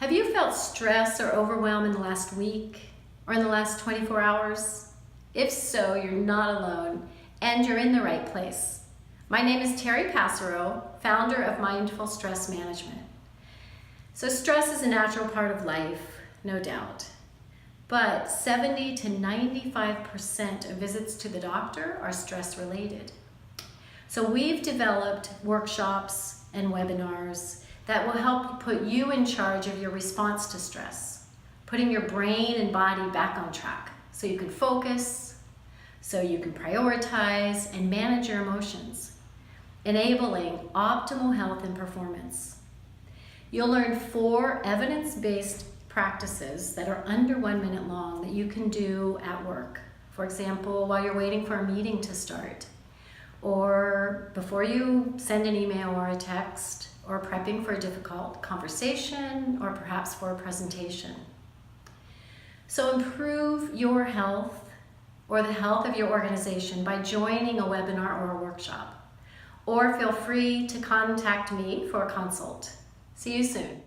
Have you felt stress or overwhelm in the last week or in the last 24 hours? If so, you're not alone and you're in the right place. My name is Terry Passero, founder of Mindful Stress Management. So stress is a natural part of life, no doubt. But 70 to 95% of visits to the doctor are stress related. So we've developed workshops and webinars that will help put you in charge of your response to stress, putting your brain and body back on track so you can focus, so you can prioritize and manage your emotions, enabling optimal health and performance. You'll learn 4 evidence-based practices that are under 1 minute long that you can do at work. For example, while you're waiting for a meeting to start, or before you send an email or a text, or prepping for a difficult conversation, or perhaps for a presentation. So improve your health or the health of your organization by joining a webinar or a workshop. Or feel free to contact me for a consult. See you soon.